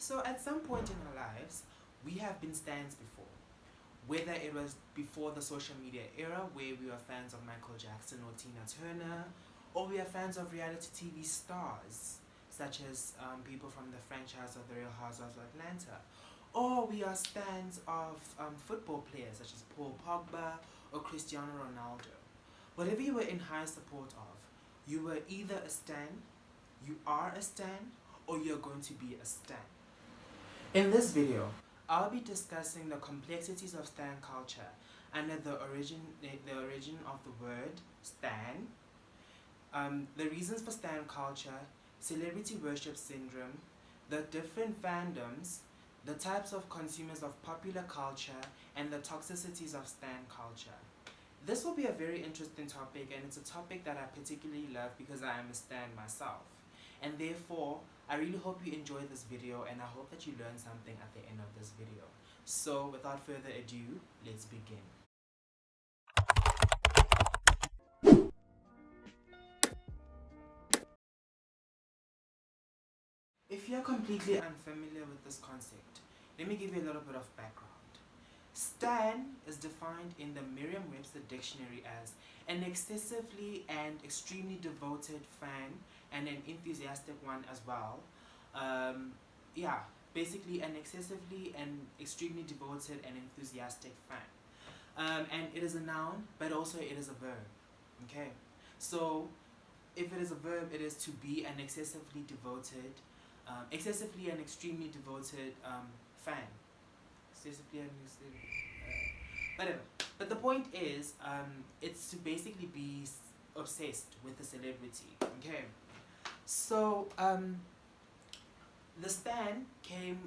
So at some point in our lives, we have been stans before. Whether it was before the social media era where we were fans of Michael Jackson or Tina Turner, or we are fans of reality TV stars such as people from the franchise of The Real Housewives of Atlanta, or we are stans of football players such as Paul Pogba or Cristiano Ronaldo. Whatever you were in high support of, you were either a stan, you are a stan, or you're going to be a stan. In this video, I'll be discussing the complexities of stan culture under the origin of the word stan, the reasons for stan culture, celebrity worship syndrome, the different fandoms, the types of consumers of popular culture, and the toxicities of stan culture. This will be a very interesting topic, and it's a topic that I particularly love because I am a stan myself. And therefore, I really hope you enjoy this video, and I hope that you learn something at the end of this video. So without further ado, let's begin. If you're completely unfamiliar with this concept, let me give you a little bit of background. Stan is defined in the Merriam-Webster dictionary as an excessively and extremely devoted fan, and an enthusiastic one as well. Basically an excessively and extremely devoted and enthusiastic fan. And it is a noun, but also it is a verb. Okay, so if it is a verb, it is to be an excessively and extremely devoted fan. Whatever. But the point is, it's to basically be obsessed with a celebrity. Okay. So the stan came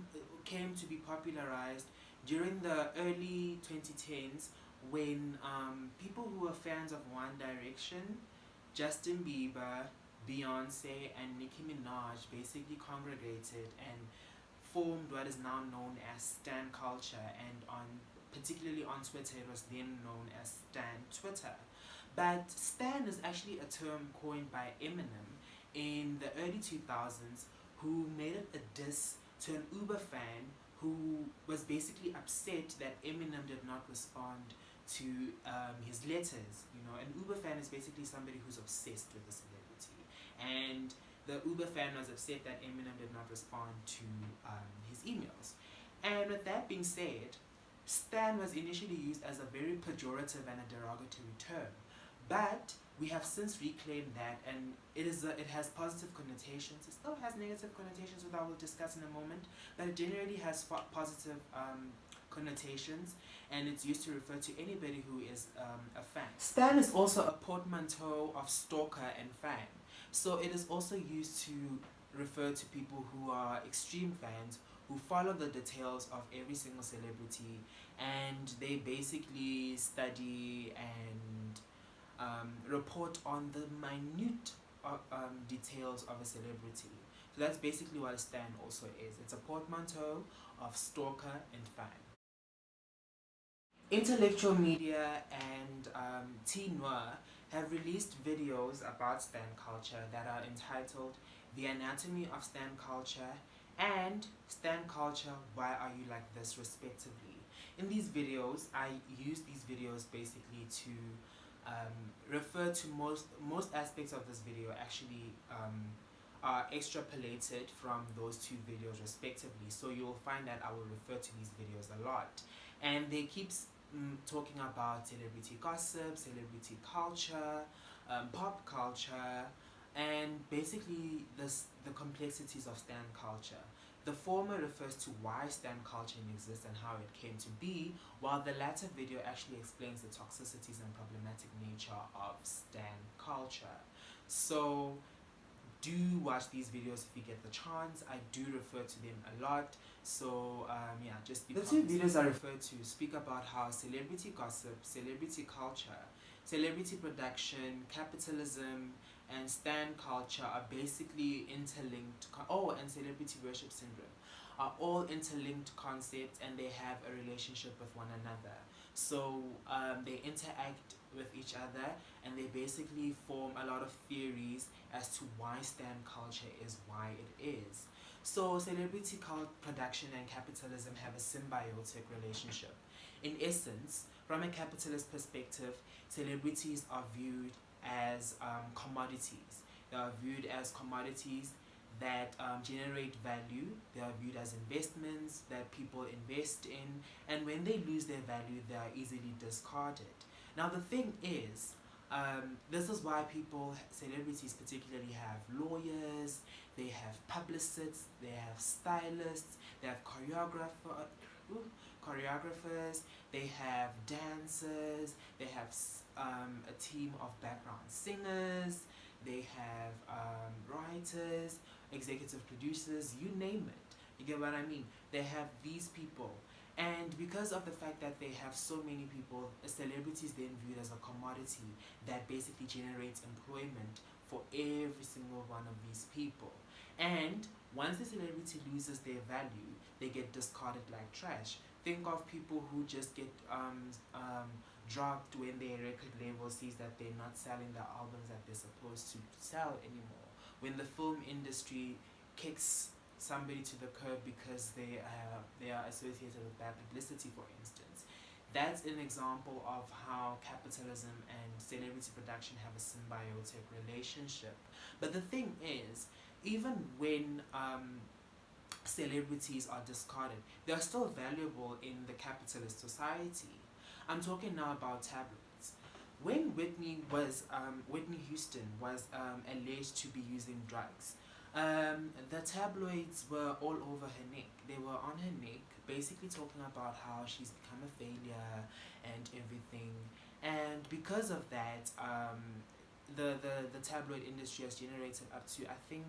to be popularized during the early 2010s when people who were fans of One Direction, Justin Bieber, Beyonce, and Nicki Minaj basically congregated and formed what is now known as stan culture, and particularly on Twitter, it was then known as Stan Twitter. But stan is actually a term coined by Eminem in the early 2000s, who made it a diss to an Uber fan who was basically upset that Eminem did not respond to his letters. You know, an Uber fan is basically somebody who's obsessed with a celebrity, and the Uber fan was upset that Eminem did not respond to his emails. And with that being said, stan was initially used as a very pejorative and a derogatory term, but we have since reclaimed that, and it has positive connotations. It still has negative connotations, which I will discuss in a moment, but it generally has positive connotations, and it's used to refer to anybody who is a fan. Stan is also a portmanteau of stalker and fan. So it is also used to refer to people who are extreme fans, who follow the details of every single celebrity, and they basically study and report on the minute details of a celebrity. So that's basically what a stan also is. It's a portmanteau of stalker and fan. Intellectual media and teen noir have released videos about stan culture that are entitled The Anatomy of Stan Culture and Stan Culture, Why Are You Like This, respectively. In these videos, I use these videos basically to refer to most aspects of this video actually are extrapolated from those two videos respectively. So you'll find that I will refer to these videos a lot, and they keep talking about celebrity gossip, celebrity culture, pop culture, and basically the complexities of stan culture. The former refers to why stan culture exists and how it came to be, while the latter video actually explains the toxicities and problematic nature of stan culture. So do watch these videos if you get the chance. I do refer to them a lot. So just the two videos I refer to speak about how celebrity gossip, celebrity culture, celebrity production, capitalism, and stan culture are basically interlinked. And celebrity worship syndrome are all interlinked concepts, and they have a relationship with one another. So they interact with each other, and they basically form a lot of theories as to why stan culture is why it is. So celebrity cult production and capitalism have a symbiotic relationship. In essence, from a capitalist perspective, celebrities are viewed as commodities. They are viewed as commodities that generate value. They are viewed as investments that people invest in, and when they lose their value, they are easily discarded. Now, the thing is, this is why celebrities particularly have lawyers, they have publicists, they have stylists, they have choreographers, they have dancers, they have a team of background singers, they have writers, executive producers, you name it. You get what I mean? They have these people. And because of the fact that they have so many people, a celebrity is then viewed as a commodity that basically generates employment for every single one of these people. And once the celebrity loses their value, they get discarded like trash. Think of people who just get dropped when their record label sees that they're not selling the albums that they're supposed to sell anymore. When the film industry kicks somebody to the curb because they are associated with bad publicity, for instance. That's an example of how capitalism and celebrity production have a symbiotic relationship. But the thing is, even when celebrities are discarded, they are still valuable in the capitalist society. I'm talking now about tabloids. When Whitney Houston was alleged to be using drugs, the tabloids were all over her neck. They were on her neck, basically talking about how she's become a failure and everything. And because of that, the tabloid industry has generated up to, I think,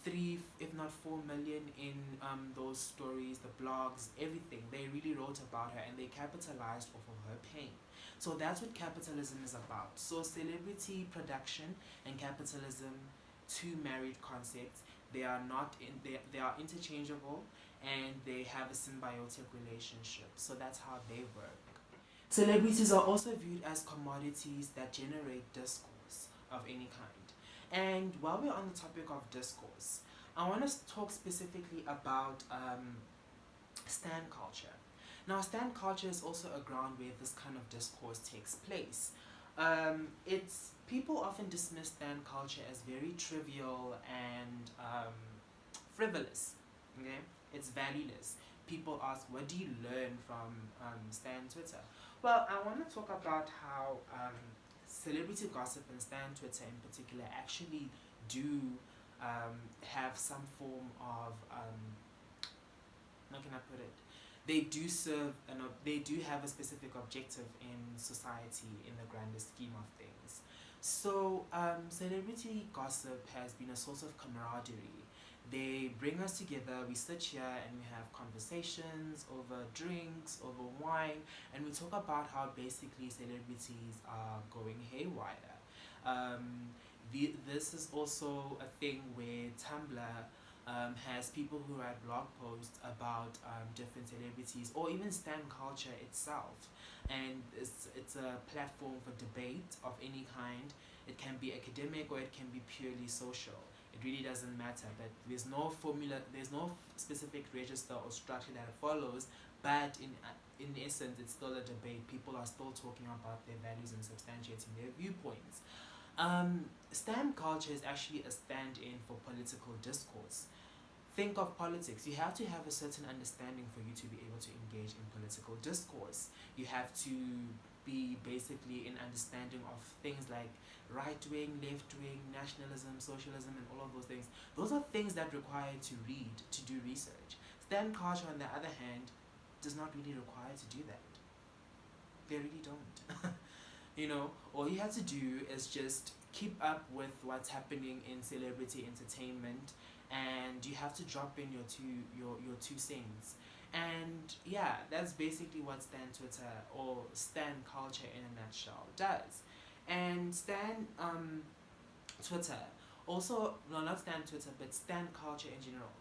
3, if not 4 million in those stories, the blogs, everything. They really wrote about her and they capitalized off of her pain. So that's what capitalism is about. So celebrity production and capitalism, two married concepts. They are interchangeable and they have a symbiotic relationship. So that's how they work. Celebrities are also viewed as commodities that generate discourse of any kind. And while we're on the topic of discourse, I want to talk specifically about stan culture. Now, stan culture is also a ground where this kind of discourse takes place. It's People often dismiss stan culture as very trivial and frivolous. Okay, it's valueless. People ask, "What do you learn from stan Twitter?" Well, I want to talk about how celebrity gossip and stan Twitter in particular actually do have some form of how can I put it? They do serve they do have a specific objective in society in the grander scheme of things. So celebrity gossip has been a source of camaraderie. They bring us together, we sit here and we have conversations over drinks, over wine, and we talk about how basically celebrities are going haywire. This is also a thing where Tumblr has people who write blog posts about different celebrities or even stan culture itself. And it's a platform for debate of any kind. It can be academic or it can be purely social. It really doesn't matter, but there's no formula, there's no specific register or structure that it follows, but in essence it's still a debate. People are still talking about their values and substantiating their viewpoints. Stan culture is actually a stand-in for political discourse. Think of politics. You have to have a certain understanding for you to be able to engage in political discourse. You have to be basically in understanding of things like right-wing, left-wing, nationalism, socialism, and all of those things. Those are things that require you to read, to do research. Stan culture, on the other hand, does not really require to do that. They really don't. You know, all you have to do is just keep up with what's happening in celebrity entertainment, and you have to drop in your two cents. And yeah, that's basically what stan Twitter or stan culture in a nutshell does. And stan Twitter also, no, not stan Twitter, but stan culture in general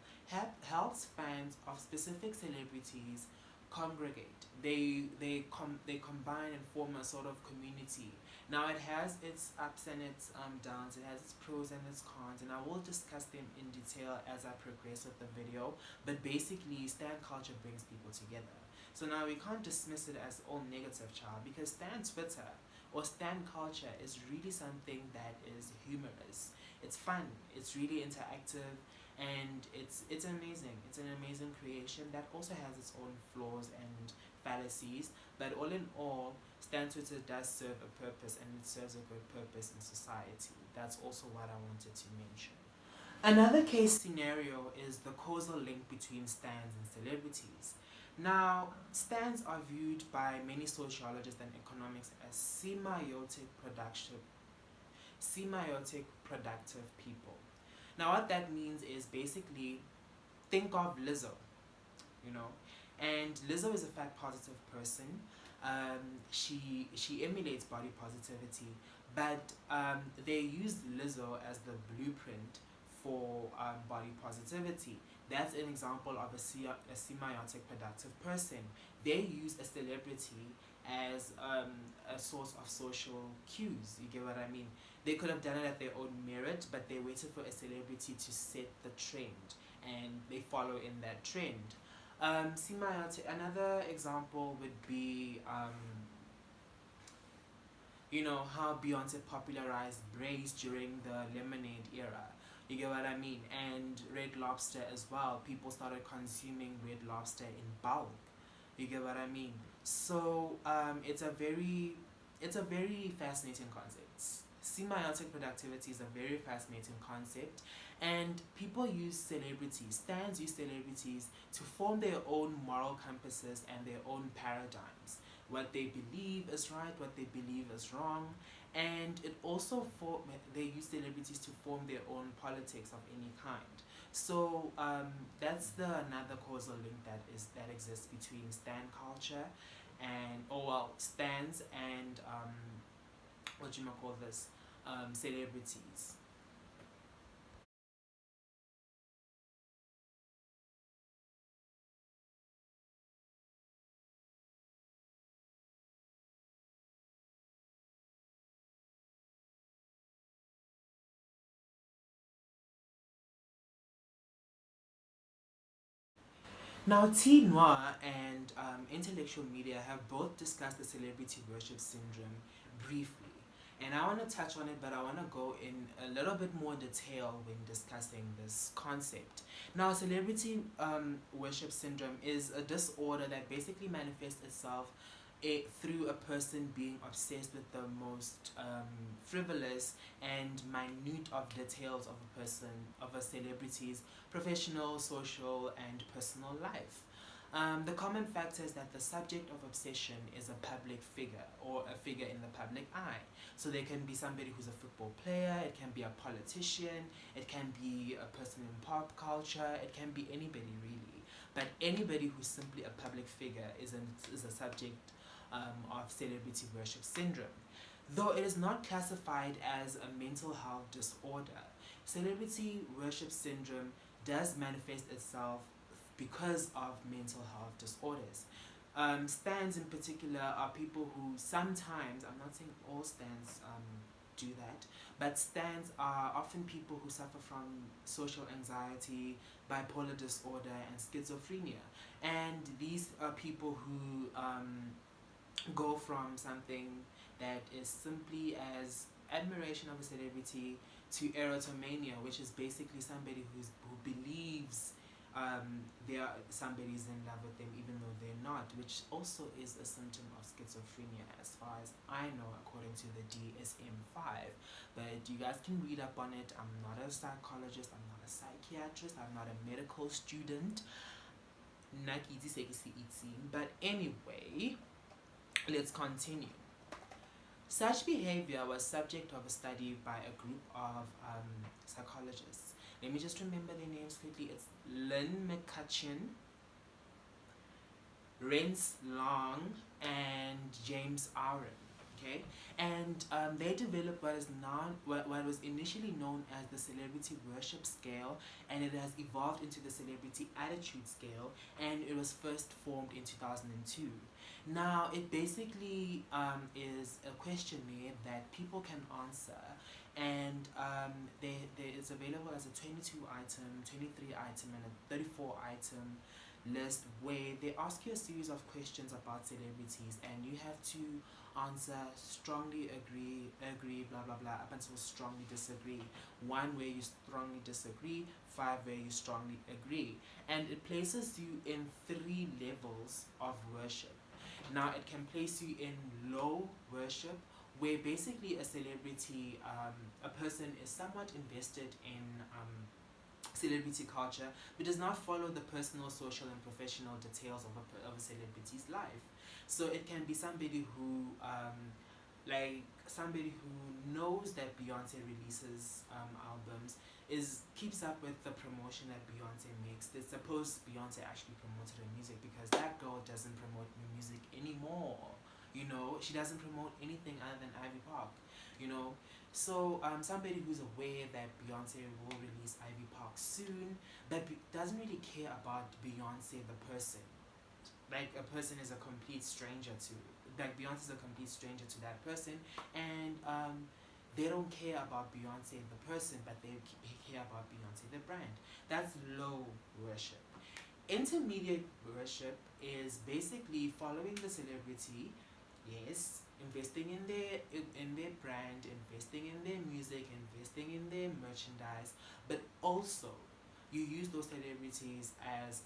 helps fans of specific celebrities congregate. They combine and form a sort of community. Now it has its ups and its downs. It has its pros and its cons, and I will discuss them in detail as I progress with the video. But basically, stan culture brings people together. So now we can't dismiss it as all negative, child, because stan Twitter or stan culture is really something that is humorous. It's fun. It's really interactive, and it's amazing. It's an amazing creation that also has its own flaws and fallacies. But all in all, stan Twitter does serve a purpose, and it serves a good purpose in society. That's also what I wanted to mention. Another case scenario is the causal link between stans and celebrities. Now, stans are viewed by many sociologists and economics as semiotic productive people. Now, what that means is basically think of Lizzo, you know, and Lizzo is a fat positive person. She emulates body positivity, but they use Lizzo as the blueprint for body positivity. That's an example of a semiotic productive person. They use a celebrity as a source of social cues. You get what I mean? They could have done it at their own merit, but they waited for a celebrity to set the trend, and they follow in that trend. Semiotic. Another example would be, you know, how Beyonce popularized braids during the Lemonade era. You get what I mean? And Red Lobster as well. People started consuming Red Lobster in bulk. You get what I mean? So it's a very fascinating concept. Semiotic productivity is a very fascinating concept, and people use celebrities, stans use celebrities to form their own moral compasses and their own paradigms. What they believe is right, what they believe is wrong, and it also they use celebrities to form their own politics of any kind. So that's another causal link that exists between stan culture and stans and what you might call this, celebrities. Now, T Noir and intellectual media have both discussed the celebrity worship syndrome briefly. And I want to touch on it, but I want to go in a little bit more detail when discussing this concept. Now, celebrity worship syndrome is a disorder that basically manifests itself through a person being obsessed with the most frivolous and minute of details of a celebrity's professional, social, and personal life. The common factor is that the subject of obsession is a public figure or a figure in the public eye. So there can be somebody who's a football player, it can be a politician, it can be a person in pop culture, it can be anybody really. But anybody who's simply a public figure is a subject of celebrity worship syndrome. Though it is not classified as a mental health disorder, celebrity worship syndrome does manifest itself because of mental health disorders. Stans in particular are people who sometimes, I'm not saying all stans do that, but stans are often people who suffer from social anxiety, bipolar disorder, and schizophrenia. And these are people who go from something that is simply as admiration of a celebrity to erotomania, which is basically somebody who believes somebody's in love with them even though they're not, which also is a symptom of schizophrenia as far as I know, according to the DSM-5. But you guys can read up on it. I'm not a psychologist, I'm not a psychiatrist, I'm not a medical student. But anyway, let's continue. Such behavior was subject of a study by a group of psychologists. Let me just remember their names quickly. It's Lynn McCutcheon, Rance Long, and James Aaron. okay? And they developed what was initially known as the celebrity worship scale, and it has evolved into the celebrity attitude scale, and it was first formed in 2002. Now, it basically is a questionnaire that people can answer, and there is available as a 22 item, 23 item, and a 34 item list where they ask you a series of questions about celebrities, and you have to answer strongly agree, blah blah blah, up until strongly disagree. One where you strongly disagree, five where you strongly agree, and it places you in three levels of worship. Now, it can place you in low worship, where basically a celebrity, a person is somewhat invested in celebrity culture, but does not follow the personal, social, and professional details of a celebrity's life. So it can be somebody who, like somebody who knows that Beyonce releases albums, keeps up with the promotion that Beyonce makes. It's supposed Beyonce actually promoted her music, because that girl doesn't promote new music anymore. You know, she doesn't promote anything other than Ivy Park. You know, so somebody who's aware that Beyonce will release Ivy Park soon, but doesn't really care about Beyonce the person. Like, a person is a complete stranger to, like, Beyonce is a complete stranger to that person, and they don't care about Beyonce the person, but they care about Beyonce the brand. That's low worship. Intermediate worship is basically following the celebrity, yes, investing in their brand, investing in their music, investing in their merchandise, but also you use those celebrities as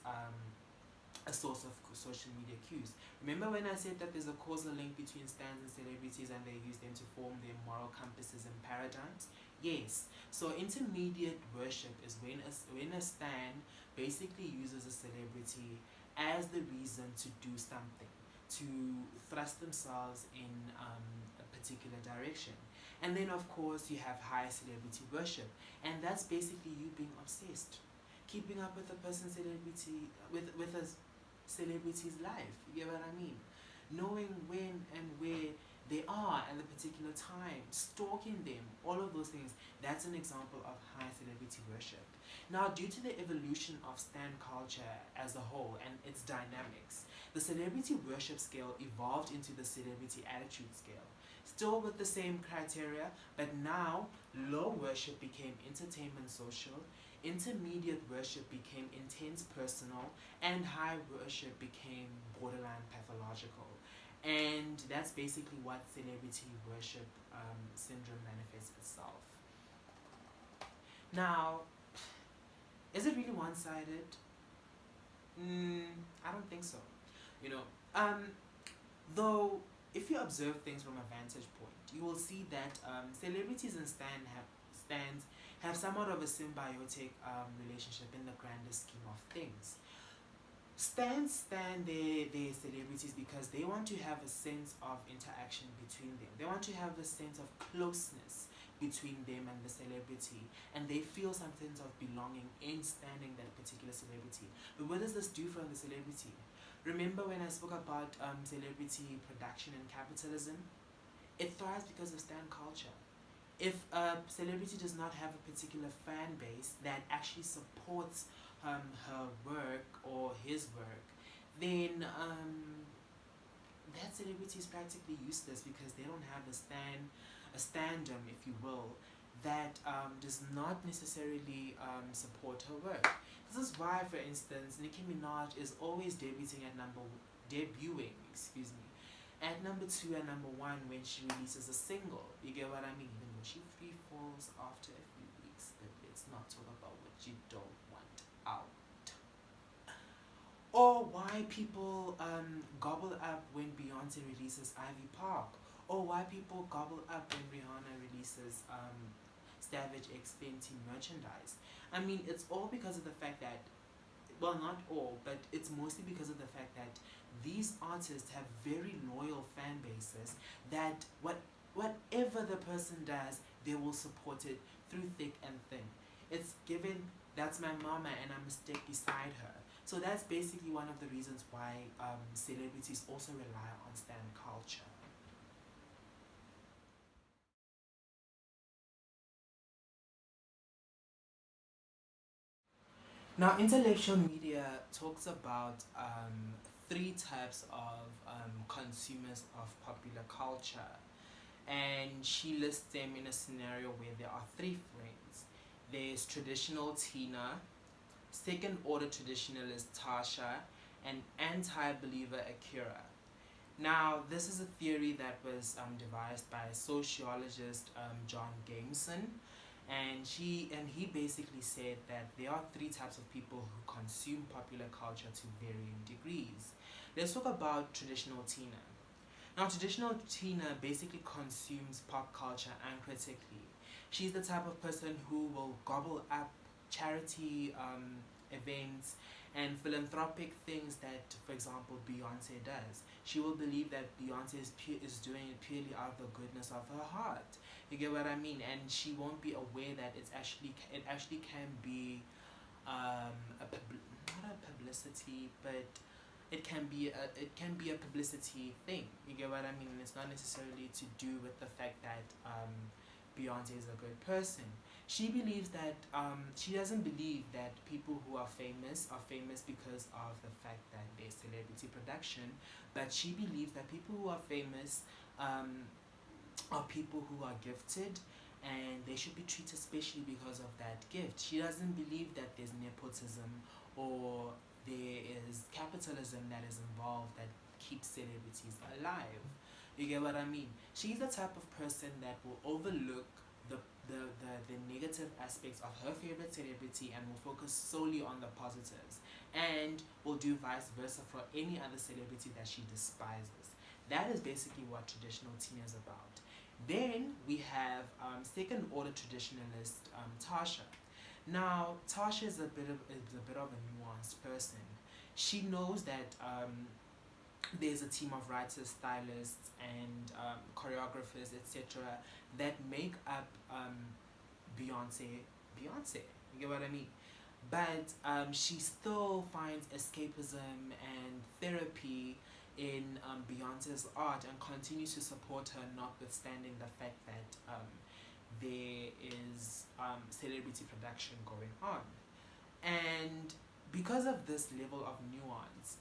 a source of social media cues. Remember when I said that there's a causal link between stands and celebrities, and they use them to form their moral compasses and paradigms? Yes. So intermediate worship is when a stand basically uses a celebrity as the reason to do something, to thrust themselves in a particular direction. And then, of course, you have high celebrity worship, and that's basically you being obsessed, keeping up with a person's celebrity, with a celebrity's life. You get what I mean? Knowing when and where they are at a particular time, stalking them, all of those things. That's an example of high celebrity worship. Now, due to the evolution of stan culture as a whole and its dynamics, the celebrity worship scale evolved into the celebrity attitude scale. Still with the same criteria, but now low worship became entertainment social, intermediate worship became intense personal, and high worship became borderline pathological. And that's basically what celebrity worship syndrome manifests itself. Now, is it really one-sided? I don't think so. You know, though, if you observe things from a vantage point, you will see that celebrities and stands have somewhat of a symbiotic relationship in the grander scheme of things. Stands stand their celebrities because they want to have a sense of interaction between them. They want to have a sense of closeness between them and the celebrity, and they feel some sense of belonging in standing that particular celebrity. But what does this do for the celebrity? Remember when I spoke about celebrity production and capitalism? It thrives because of stan culture. If a celebrity does not have a particular fan base that actually supports her work or his work, then that celebrity is practically useless, because they don't have a standum, if you will, that does not necessarily support her work. This is why, for instance, Nicki Minaj is always debuting, at number 2 and number 1 when she releases a single. You get what I mean? Even though she free falls after a few weeks, but let's not talk about what you don't want out. Or why people gobble up when Beyonce releases Ivy Park. Or why people gobble up when Rihanna releases Savage X Fenty merchandise. I mean, it's all because of the fact that, well, not all, but it's mostly because of the fact that these artists have very loyal fan bases that whatever the person does, they will support it through thick and thin. It's given, that's my mama and I'm a stick beside her. So that's basically one of the reasons why celebrities also rely on stan culture. Now, intellectual media talks about three types of consumers of popular culture, and she lists them in a scenario where there are three friends. There's traditional Tina, second order traditionalist Tasha, and anti believer Akira. Now, this is a theory that was devised by sociologist John Gameson, and he basically said that there are three types of people who consume popular culture to varying degrees. Let's talk about traditional Tina. Now, traditional Tina basically consumes pop culture uncritically. She's the type of person who will gobble up charity events and philanthropic things that, for example, Beyonce does. She will believe that Beyonce is doing it purely out of the goodness of her heart. You get what I mean? And she won't be aware that it actually can be not a publicity, but it can be a publicity thing. You get what I mean? And it's not necessarily to do with the fact that Beyonce is a good person. She believes that she doesn't believe that people who are famous because of the fact that they're celebrity production, but she believes that people who are famous are people who are gifted, and they should be treated specially because of that gift. She doesn't believe that there's nepotism or there is capitalism that is involved that keeps celebrities alive. You get what I mean? She's the type of person that will overlook the negative aspects of her favorite celebrity and will focus solely on the positives, and will do vice versa for any other celebrity that she despises. That is basically what traditional teen is about. Then we have second order traditionalist Tasha. Now, Tasha is a bit of a nuanced person. She knows that there's a team of writers, stylists, and choreographers, etc., that make up Beyonce. Beyonce, you get what I mean? But she still finds escapism and therapy in Beyonce's art and continues to support her, notwithstanding the fact that there is celebrity production going on. And because of this level of nuance,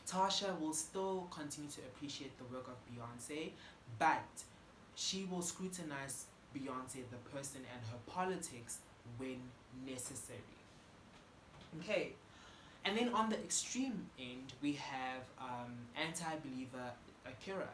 Tasha will still continue to appreciate the work of Beyonce, but she will scrutinize Beyonce, the person, and her politics when necessary. Okay, and then on the extreme end, we have anti-believer Akira.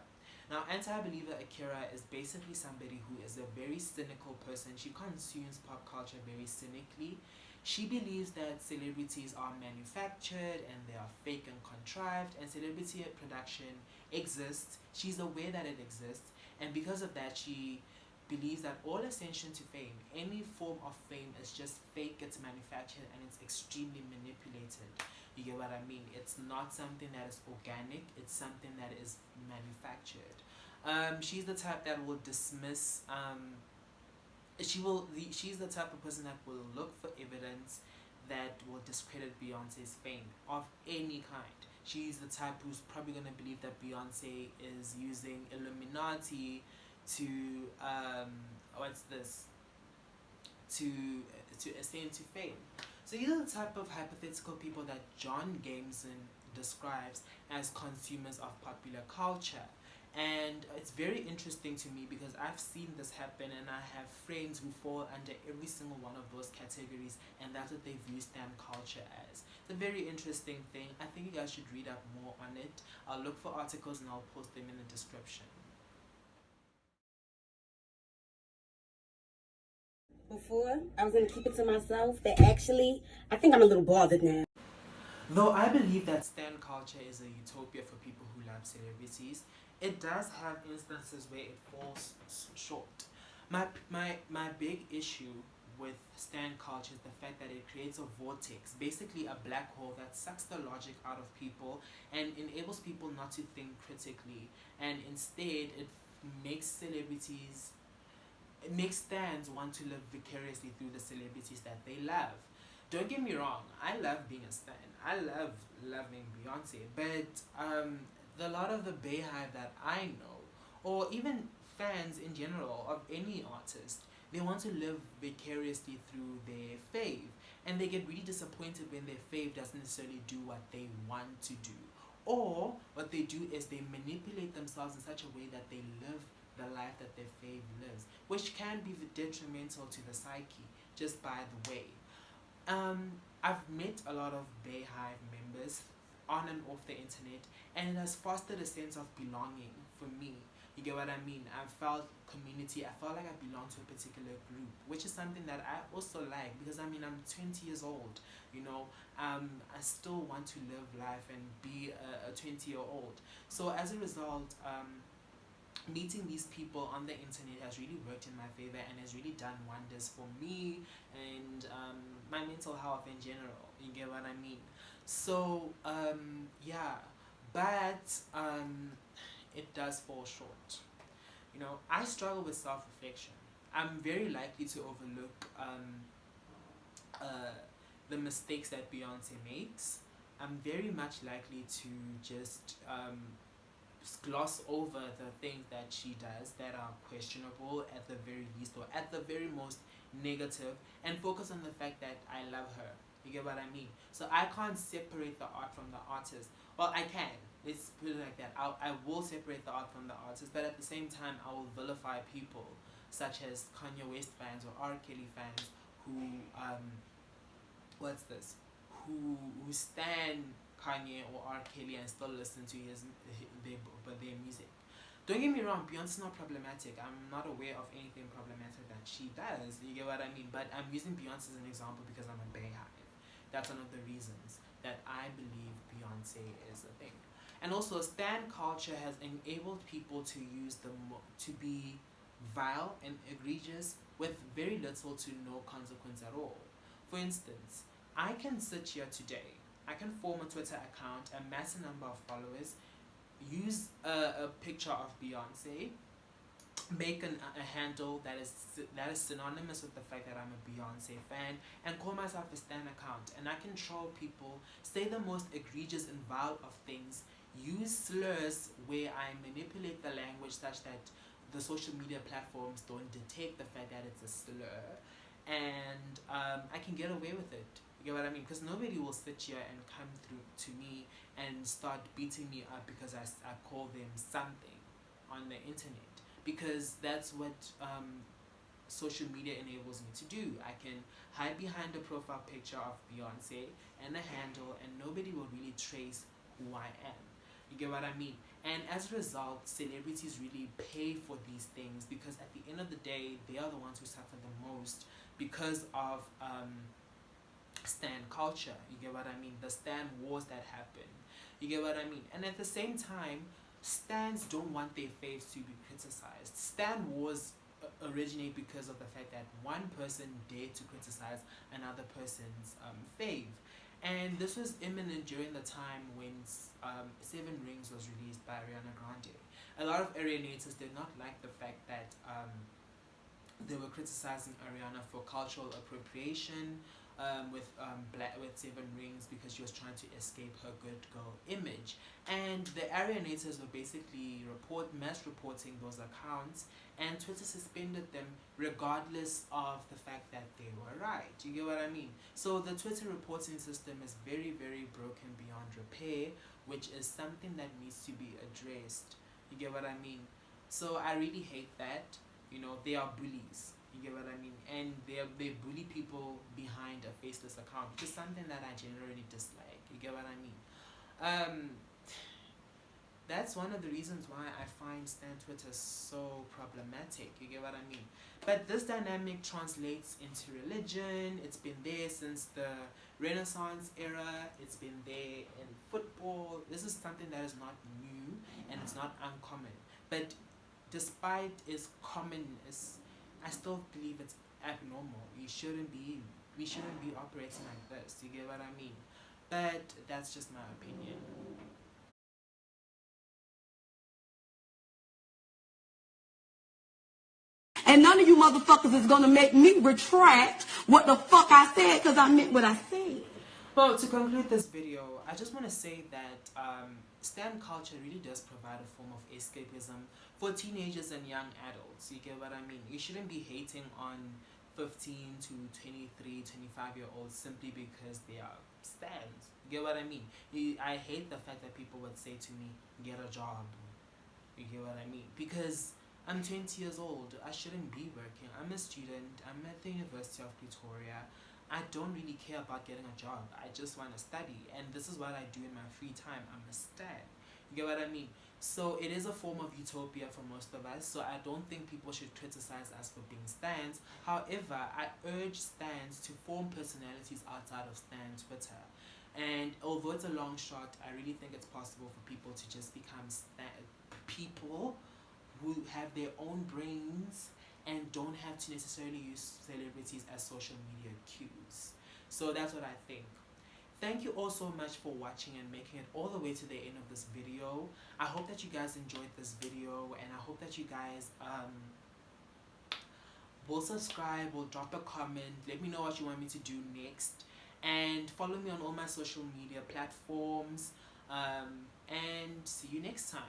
Now, anti-believer Akira is basically somebody who is a very cynical person. She consumes pop culture very cynically. She believes that celebrities are manufactured and they are fake and contrived, and celebrity production exists. She's aware that it exists, and because of that, she believes that all ascension to fame, any form of fame, is just fake, it's manufactured, and it's extremely manipulated. You get what I mean? It's not something that is organic, it's something that is manufactured. She's the type that will dismiss she's the type of person that will look for evidence that will discredit Beyonce's fame of any kind. She's the type who's probably gonna believe that Beyonce is using Illuminati to what's this to ascend to fame. So these are the type of hypothetical people that John Gameson describes as consumers of popular culture. And it's very interesting to me because I've seen this happen, and I have friends who fall under every single one of those categories, and that's what they view stan culture as. It's a very interesting thing. I think you guys should read up more on it. I'll look for articles and I'll post them in the description. Before, I was going to keep it to myself, but actually, I think I'm a little bothered now. Though I believe that stan culture is a utopia for people who love celebrities, it does have instances where it falls short. My big issue with stan culture is the fact that it creates a vortex, basically a black hole that sucks the logic out of people and enables people not to think critically, and instead it makes stans want to live vicariously through the celebrities that they love. Don't get me wrong, I love being a stan. I love loving Beyonce, but a lot of the Bayhive that I know, or even fans in general of any artist, they want to live vicariously through their fave. and they get really disappointed when their fave doesn't necessarily do what they want to do. Or what they do is they manipulate themselves in such a way that they live the life that their fave lives, which can be detrimental to the psyche, just by the way. I've met a lot of Bayhive members on and off the internet, and it has fostered a sense of belonging for me. You get what I mean? I felt community. I felt like I belonged to a particular group, which is something that I also like, because I mean, I'm 20 years old. You know, I still want to live life and be a 20-year-old. So as a result, meeting these people on the internet has really worked in my favor and has really done wonders for me and my mental health in general. You get what I mean? So yeah, but it does fall short. You know, I struggle with self-reflection. I'm very likely to overlook the mistakes that Beyonce makes. I'm very much likely to just gloss over the things that she does that are questionable at the very least, or at the very most negative, and focus on the fact that I love her. You get what I mean? So I can't separate the art from the artist. Well, I can. Let's put it like that. I will separate the art from the artist, but at the same time, I will vilify people such as Kanye West fans or R. Kelly fans who who stan Kanye or R. Kelly and still listen to their music. Don't get me wrong, Beyonce's not problematic. I'm not aware of anything problematic that she does. You get what I mean? But I'm using Beyonce as an example because I'm a Bayhive. That's one of the reasons that I believe Beyonce is a thing. And also, stan culture has enabled people to use to be vile and egregious with very little to no consequence at all. For instance, I can sit here today, I can form a Twitter account, amass a number of followers, use a picture of Beyonce, make a handle that is synonymous with the fact that I'm a Beyonce fan, and call myself a stan account, and I can troll people, say the most egregious and vile of things, use slurs where I manipulate the language such that the social media platforms don't detect the fact that it's a slur, and I can get away with it. You get what I mean? Because nobody will sit here and come through to me and start beating me up because I call them something on the internet. Because that's what social media enables me to do. I can hide behind a profile picture of Beyonce and a handle, and nobody will really trace who I am. You get what I mean? And as a result, celebrities really pay for these things, because at the end of the day, they are the ones who suffer the most because of stan culture. You get what I mean? The stan wars that happen. You get what I mean? And at the same time, stans don't want their faves to be criticized. Stan wars originate because of the fact that one person dared to criticize another person's fave. And this was imminent during the time when Seven Rings was released by Ariana Grande. A lot of Arianators did not like the fact that they were criticizing Ariana for cultural appropriation with Seven Rings, because she was trying to escape her good girl image. And the Arianators were basically mass reporting those accounts, and Twitter suspended them regardless of the fact that they were right. You get what I mean? So the Twitter reporting system is very, very broken beyond repair, which is something that needs to be addressed. You get what I mean? So I really hate that. You know, they are bullies. You get what I mean? And they bully people behind a faceless account, which is something that I generally dislike. You get what I mean? That's one of the reasons why I find stan Twitter so problematic. You get what I mean? But this dynamic translates into religion. It's been there since the Renaissance era. It's been there in football. This is something that is not new and it's not uncommon. But despite its commonness, I still believe it's abnormal. We shouldn't be operating like this. You get what I mean? But that's just my opinion. And none of you motherfuckers is gonna make me retract what the fuck I said, because I meant what I said. Well, to conclude this video, I just want to say that stan culture really does provide a form of escapism for teenagers and young adults. You get what I mean? You shouldn't be hating on 15 to 23, 25-year-olds simply because they are stands. You get what I mean? I hate the fact that people would say to me, get a job. You get what I mean? Because I'm 20 years old. I shouldn't be working. I'm a student. I'm at the University of Pretoria. I don't really care about getting a job. I just want to study. And this is what I do in my free time. I'm a stan. You get what I mean? So it is a form of utopia for most of us. So I don't think people should criticize us for being stans. However, I urge stans to form personalities outside of stan Twitter. And although it's a long shot, I really think it's possible for people to just become people who have their own brains and don't have to necessarily use celebrities as social media cues. So that's what I think. Thank you all so much for watching and making it all the way to the end of this video. I hope that you guys enjoyed this video, and I hope that you guys will subscribe, will drop a comment, let me know what you want me to do next, and follow me on all my social media platforms, and see you next time.